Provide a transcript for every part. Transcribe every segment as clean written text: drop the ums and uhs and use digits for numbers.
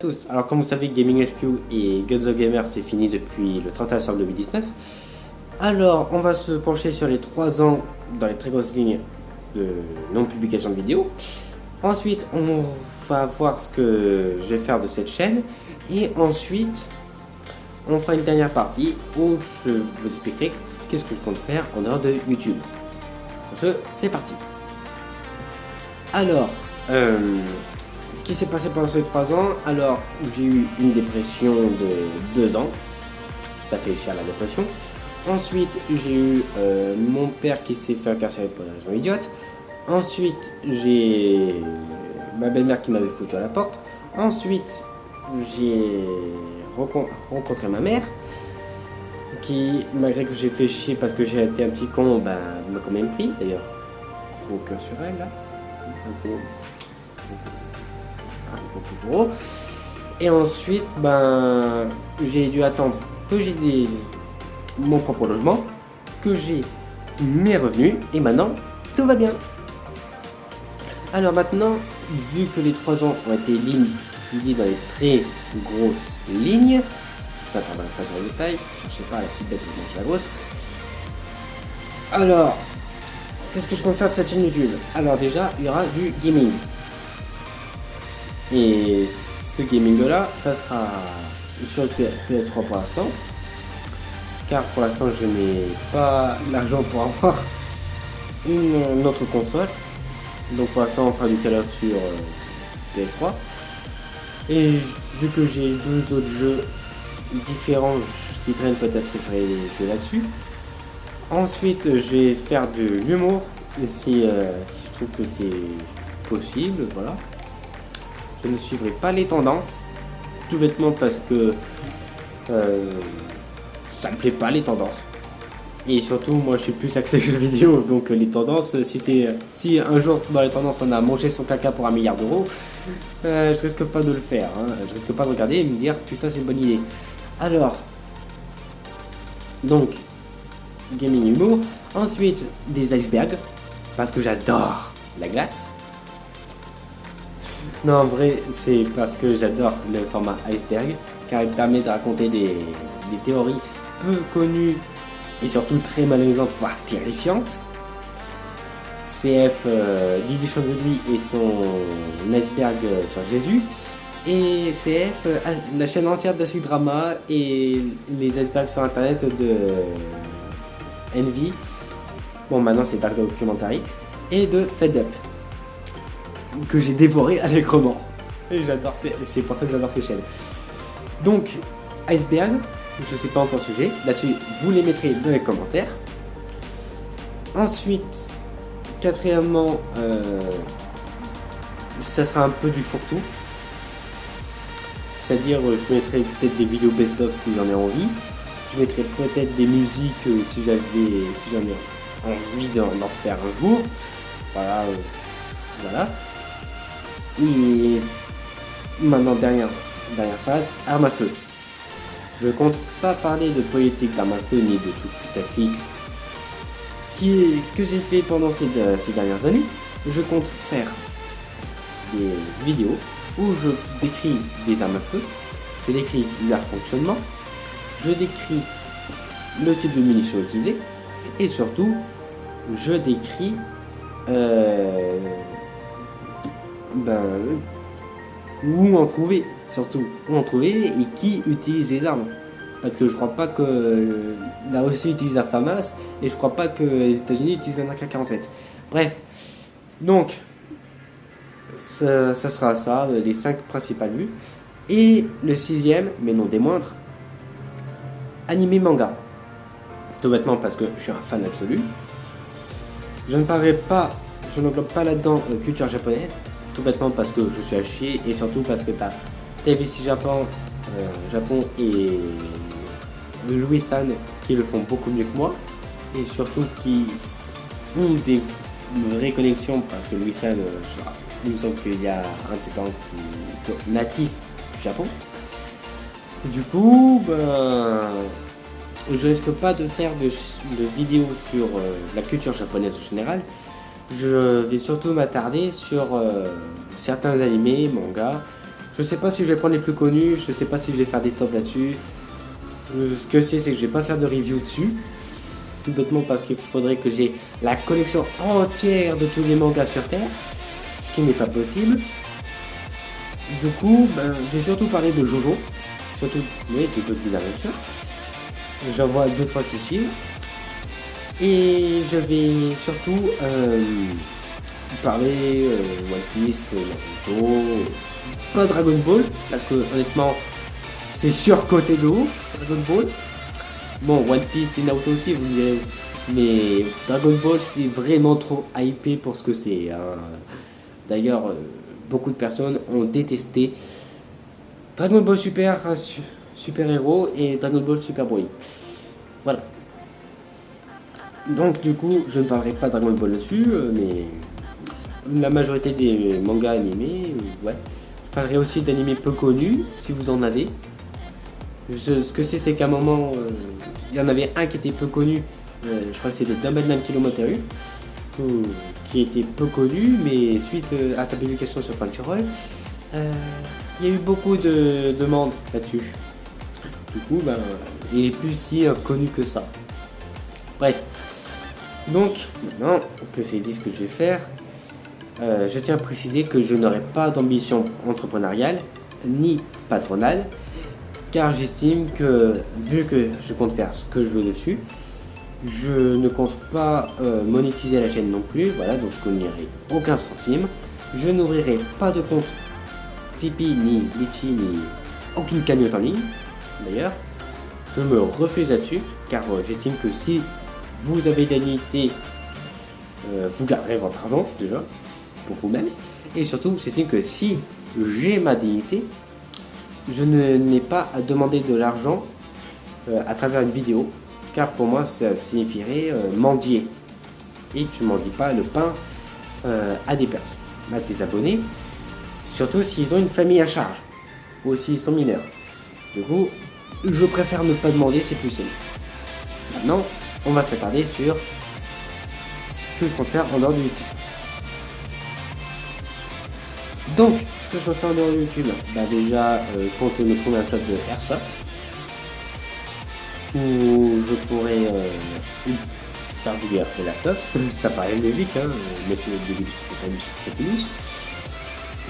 tous. Alors comme vous savez, Gaming HQ et Guts the Gamer c'est fini depuis le 31 décembre 2019. Alors on va se pencher sur les 3 ans dans les très grosses lignes de non-publication de vidéos. Ensuite on va voir ce que je vais faire de cette chaîne. Et ensuite on fera une dernière partie où je vous expliquerai qu'est-ce que je compte faire en dehors de YouTube. Pour ce, c'est parti. Alors, ce qui s'est passé pendant ces 3 ans, alors j'ai eu une dépression de 2 ans, ça fait cher la dépression. Ensuite j'ai eu mon père qui s'est fait incarcérer pour des raisons idiotes. Ensuite j'ai ma belle-mère qui m'avait foutu à la porte. Ensuite j'ai rencontré ma mère qui, malgré que j'ai fait chier parce que j'ai été un petit con, m'a quand même pris. D'ailleurs, gros cœur sur elle là. Un peu plus gros. Et ensuite, j'ai dû attendre que j'ai mon propre logement, que j'ai mes revenus, et maintenant, tout va bien. Alors maintenant, vu que les 3 ans ont été dit dans les très grosses lignes, on va pas sur le détail, cherchez pas la petite bête qui mange la grosse. Alors, qu'est-ce que je compte faire de cette chaîne YouTube? Alors déjà, il y aura du gaming. Et ce gaming là, ça sera sur le PS3 pour l'instant. Car pour l'instant, je n'ai pas l'argent pour avoir une autre console. Donc pour l'instant, on fera du Call of sur PS3. Et vu que j'ai 2 autres jeux différents qui traînent, peut-être que je ferai des jeux là-dessus. Ensuite, je vais faire de l'humour, si je trouve que c'est possible, voilà. Je ne suivrai pas les tendances, tout bêtement parce que ça me plaît pas les tendances. Et surtout, moi je suis plus axé jeux vidéo, donc les tendances, si un jour dans les tendances on a mangé son caca pour 1 milliard d'euros, je risque pas de le faire, hein. Je risque pas de regarder et me dire putain c'est une bonne idée. Alors, donc, gaming humour. Ensuite, des icebergs, parce que j'adore la glace. Non, en vrai, c'est parce que j'adore le format iceberg, car il permet de raconter des théories peu connues et surtout très malaisantes, voire terrifiantes. CF dit des choses de lui et son iceberg sur Jésus. Et CF, la chaîne entière d'Acid Drama et les icebergs sur internet de Envy. Bon, maintenant c'est Dark Documentary. Et de Fed Up. Que j'ai dévoré allègrement. Et j'adore, c'est pour ça que j'adore ces chaînes. Donc, iceberg, je sais pas encore le sujet. Là-dessus, vous les mettrez dans les commentaires. Ensuite, quatrièmement, ça sera un peu du fourre-tout. C'est-à-dire, je mettrai peut-être des vidéos best-of si j'en ai envie. Je mettrai peut-être des musiques si j'en ai envie d'en faire un jour. Voilà. Voilà. Et maintenant, dernière phase, armes à feu. Je compte pas parler de politique d'armes à feu ni de tout putaclic que j'ai fait pendant ces dernières années. Je compte faire des vidéos où je décris des armes à feu, je décris leur fonctionnement, je décris le type de munitions utilisées et surtout je décris où en trouver, surtout où en trouver et qui utilise les armes. Parce que je crois pas que la Russie utilise la FAMAS et je crois pas que les États-Unis utilisent un AK-47. Bref, donc ça sera ça, les 5 principales vues. Et le 6ème, mais non des moindres, animé manga. Tout bêtement parce que je suis un fan absolu. Je n'englobe pas là-dedans culture japonaise. Tout bêtement parce que je suis à chier et surtout parce que t'as TVC Japon et Louis-san qui le font beaucoup mieux que moi et surtout qui ont des vraies connexions parce que Louis-san, il me semble qu'il y a un de ses parents qui est natif du Japon. Du coup, je risque pas de faire de vidéos sur la culture japonaise en général. Je vais surtout m'attarder sur certains animés, mangas, Je sais pas si je vais prendre les plus connus, je sais pas si je vais faire des tops là-dessus. Ce que c'est que je vais pas faire de review dessus. Tout bêtement parce qu'il faudrait que j'ai la collection entière de tous les mangas sur Terre. Ce qui n'est pas possible. Du coup, je vais surtout parler de Jojo. Surtout, oui, des jeux de l'aventure. J'en vois 2-3 qui suivent. Et je vais surtout parler One Piece, Naruto, pas Dragon Ball, là que honnêtement c'est surcoté de ouf, Dragon Ball. Bon, One Piece et Naruto aussi, vous me direz, mais Dragon Ball c'est vraiment trop hypé pour ce que c'est. Hein. D'ailleurs, beaucoup de personnes ont détesté Dragon Ball Super, Super Héros et Dragon Ball Super Boy. Voilà. Donc du coup, je ne parlerai pas de Dragon Ball dessus, mais la majorité des mangas animés, ouais. Je parlerai aussi d'animés peu connus, si vous en avez. Ce que c'est qu'à un moment, il y en avait un qui était peu connu, je crois que c'était Dumbbell Kilometeru, qui était peu connu, mais suite à sa publication sur Crunchyroll, il y a eu beaucoup de demandes là-dessus. Du coup, il est plus si connu que ça. Bref. Donc, maintenant que c'est dit ce que je vais faire, je tiens à préciser que je n'aurai pas d'ambition entrepreneuriale ni patronale, car j'estime que, vu que je compte faire ce que je veux dessus, je ne compte pas monétiser la chaîne non plus, voilà, donc je ne gagnerai aucun centime. Je n'ouvrirai pas de compte Tipeee, ni Litchi, ni aucune cagnotte en ligne. D'ailleurs, je me refuse là-dessus, car j'estime que si vous avez de la dignité, vous garderez votre argent déjà, pour vous-même. Et surtout, j'estime que si j'ai ma dignité, je n'ai pas à demander de l'argent à travers une vidéo, car pour moi ça signifierait mendier. Et tu ne mendies pas le pain à des personnes, à tes abonnés, surtout s'ils ont une famille à charge, ou s'ils sont mineurs. Du coup, je préfère ne pas demander, c'est plus simple. Maintenant, on va s'attarder sur ce que je compte faire en dehors de YouTube. Donc, ce que je peux faire en dehors de YouTube, déjà, je compte me trouver un club de Airsoft où je pourrais faire du BR de l'Airsoft. Ça paraît logique, hein, monsieur le début, c'est pas du plus.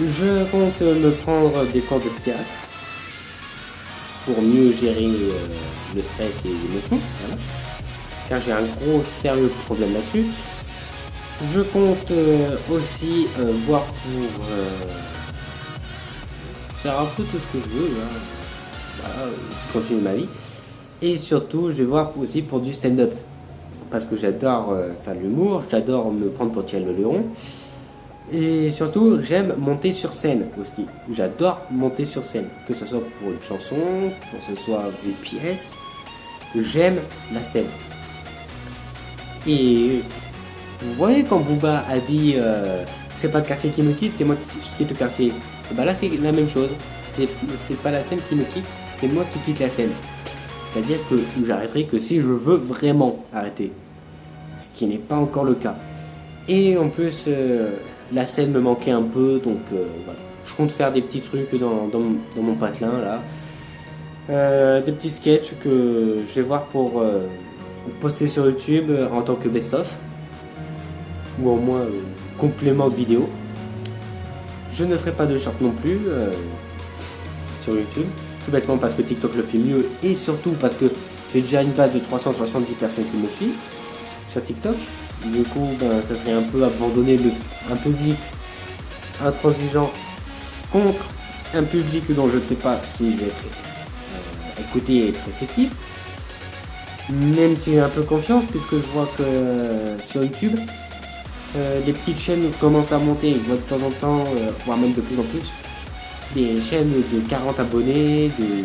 Je compte me prendre des cours de théâtre pour mieux gérer le stress et les émotions, voilà. Car j'ai un gros sérieux problème là-dessus. Je compte aussi voir pour faire un peu tout ce que je veux, hein. Voilà, je continue ma vie. Et surtout, je vais voir aussi pour du stand-up. Parce que j'adore faire de l'humour, j'adore me prendre pour Thierry Le Léon. Et surtout, j'aime monter sur scène aussi. J'adore monter sur scène, que ce soit pour une chanson, que ce soit une pièce. J'aime la scène. Et vous voyez quand Booba a dit c'est pas le quartier qui me quitte, c'est moi qui quitte le quartier. Et là c'est la même chose. C'est pas la scène qui me quitte, c'est moi qui quitte la scène. C'est-à-dire que j'arrêterai que si je veux vraiment arrêter. Ce qui n'est pas encore le cas. Et en plus, la scène me manquait un peu, donc voilà. Je compte faire des petits trucs dans mon patelin là. Des petits sketchs que je vais voir pour poster sur YouTube en tant que best-of. Ou au moins complément de vidéo. Je ne ferai pas de short non plus sur YouTube. Tout bêtement parce que TikTok le fait mieux et surtout parce que j'ai déjà une base de 370 personnes qui me suivent sur TikTok. Du coup, ça serait un peu abandonner un public intransigeant contre un public dont je ne sais pas si je vais être écouté et être réceptif. Même si j'ai un peu confiance, puisque je vois que sur YouTube, les petites chaînes commencent à monter. Je vois de temps en temps, voire même de plus en plus, des chaînes de 40 abonnés, de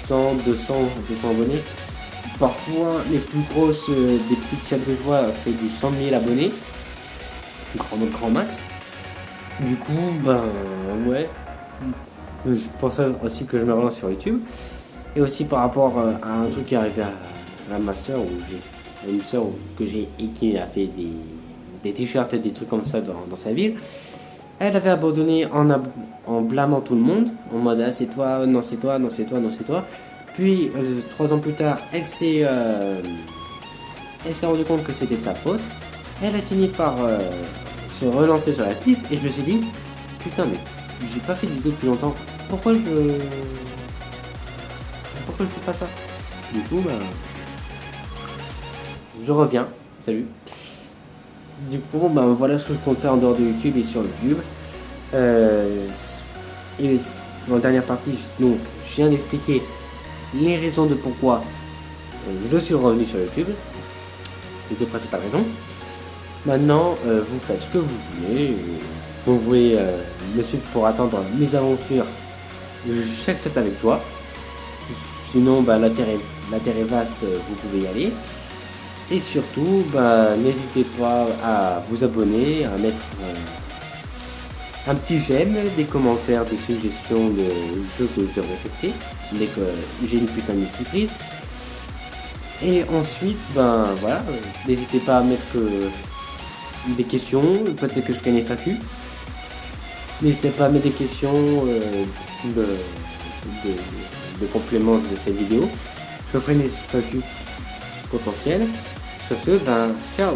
100, 200 abonnés. Parfois, les plus grosses des petites chaînes que je vois, c'est du 100 000 abonnés, grand max. Du coup, ouais, je pense aussi que je me relance sur YouTube. Et aussi par rapport à un truc qui est arrivé à ma soeur, où j'ai une soeur que j'ai et qui a fait des t-shirts, des trucs comme ça dans sa ville. Elle avait abandonné en blâmant tout le monde, en mode ah, c'est toi, non c'est toi, non c'est toi, non c'est toi. Puis 3 ans plus tard, elle s'est rendue compte que c'était de sa faute. Elle a fini par se relancer sur la piste et je me suis dit putain mais j'ai pas fait de vidéo depuis longtemps. Pourquoi je fais pas ça? Du coup bah je reviens. Salut. Du coup bah voilà ce que je compte faire en dehors de YouTube et sur YouTube. Euh, et dans la dernière partie, donc, je viens d'expliquer les raisons de pourquoi je suis revenu sur YouTube, les 2 principales raisons. Maintenant, vous faites ce que vous voulez. Vous pouvez me suivre pour attendre mes aventures. J'accepte avec joie. Sinon, bah, la terre est vaste, vous pouvez y aller. Et surtout, bah, n'hésitez pas à vous abonner, à mettre un petit j'aime, des commentaires, des suggestions de jeux que je devrais tester dès que j'ai une putain de multiprise. Et ensuite, ben voilà, n'hésitez pas à mettre des questions, peut-être que je fais une FAQ. N'hésitez pas à mettre des questions de complément de cette vidéo. Je ferai une FAQ potentielle. Sur ce, ben ciao.